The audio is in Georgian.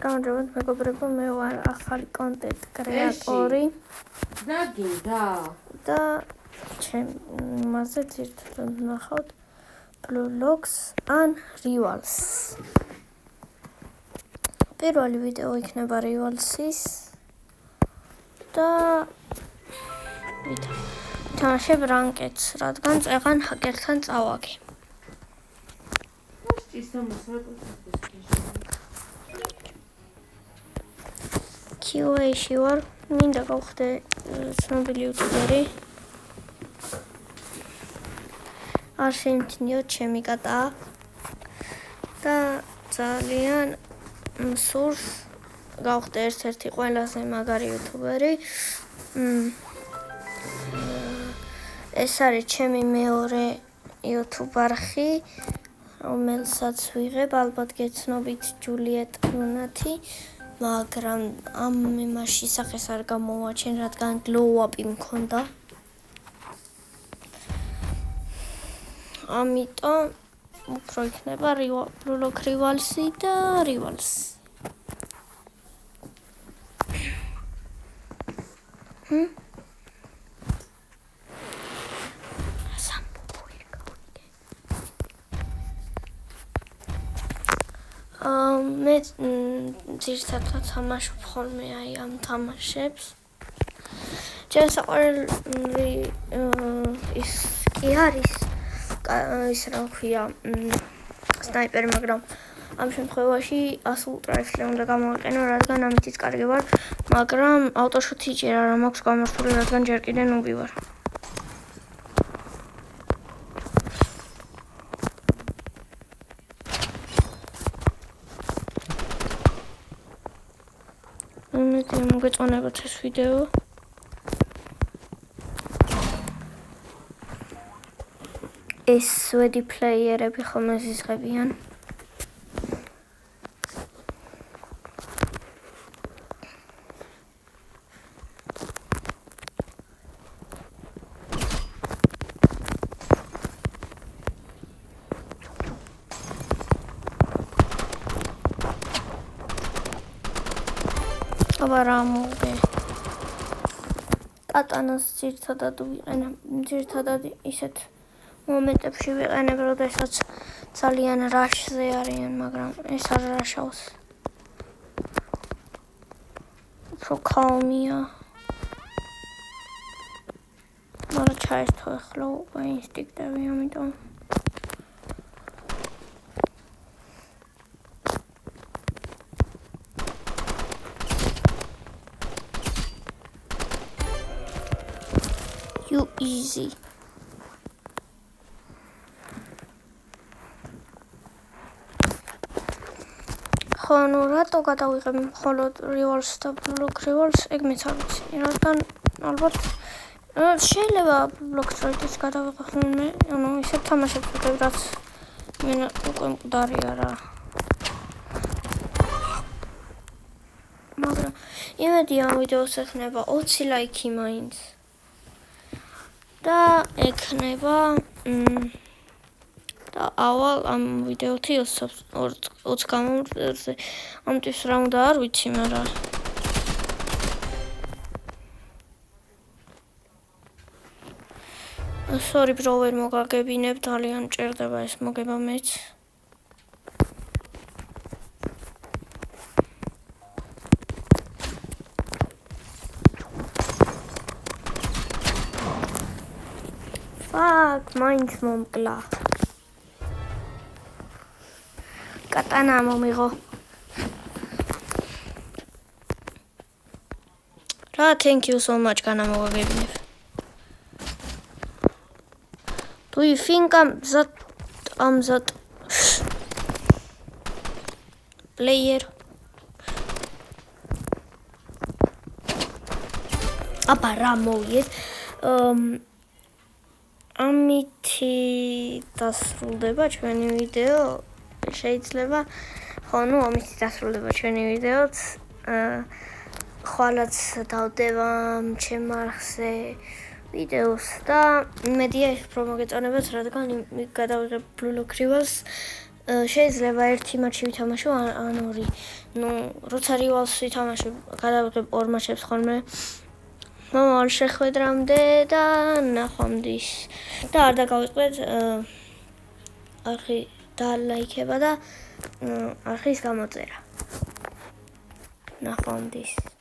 გამარჯობათ მეგობრებო, მე ვარ ახალი კონტენტ კრეატორი და ჩემზე ერთად ნახავთ Bluelox ან Rivals. პირველი ვიდეო იქნება Rivals-ის და ვითამაშებ რანკედს, რადგან წეღან ჰაკერთან წავაგე. QA-ში ვარ, მინდა გავხდე ცნობილი იუთუბერი. არ შემთნიოთ ჩემი კატა და ძალიან მსურს გავხდე ერთ-ერთი ყველაზე მაგარი იუთუბერი. ეს არის ჩემი მეორე YouTube არხი, რომელსაც ვიღებ, ალბათ გეცნობით ჯულიეტ ლუნათი, მაგრამ ამ იმაში სახეს არ გამოვაჩენ, რადგან glow-up-ი მქონდა. ამიტომ უფრო იქნება Bluelox Rivals-ი და Rivals. მე ძირითადად თამაშობ ხოლმე აი ამ თამაშებს. ჩემს საყვარელი ის კი არის ის რა ქვია სნაიპერი, მაგრამ ამ შემთხვევაში 100 ულტრაიფლე უნდა გამოვიყენო, რადგან ამითიც კარგი ვარ, მაგრამ ავტოშუთი ჯერ არ მაქვს გამართული, რადგან ჯერ კიდე ნუბი ვარ. მოგეწონებათ ეს ვიდეო. ეს სვედი პლეიერები ხომ ეზიზღებიან. აბარამოვე კატანას ძირითადად ისეთ მომენტებში ვიყენებ, როდესაც ძალიან რაშზე არიან, მაგრამ ეს არ რაშავს. უფრო ქალმია. მაგრამ ჩაერთო ახლა უკვე ინსტინქტები, ამიტომ you easy. ხანუ რატო გადავიღებ მხოლოდ Rivals და Bluelox Rivals, ეგ მეც არ ვიცი, რადგან ალბათ შეიძლება Bluelox-ის გადავიღე ხოლმე, ანუ ისეთ თამაშებს ვიღებ, რაც მე უკვე მკვდარი არა. მაგრამ იმედი ამ ვიდეოს ექნება 20 ლაიქი მაინც. და ექნება და ავალ ამ ვიდეოთი 20 გამომწვევზე. ამიტომ რა უნდა არ ვიცი, მაგრამ sorry bro, ვერ მოგაგებინებ, ძალიან მჭირდება ეს მოგება მეც. მაინც მომკლა. კატანა მომიღო. რა, thank you so much, განამოგაგებინებ. Do you think I'm that player? აბა რა მოვიეს. ამითი დასრულდება ჩვენი ვიდეო. შეიძლება ხონუ ამითი დასრულდება ჩვენი ვიდეოც. ხვალაც დავდება ჩემ არხზე ვიდეოს და იმედია ის უფრო მოგეწონებათ, რადგან გადავიღებ Bluelox Rivals შეიძლება ერთი მატჩი ვითამაშო ან ორი. როცა რივალს ვითამაშებ, გადავიღებ ორ მატჩებს ხოლმე. მომავალ შეხვედრამდე და ნახვამდის. და არ დაგავიწყდეთ არხი დალაიქება და არხის გამოწერა. ნახვამდის.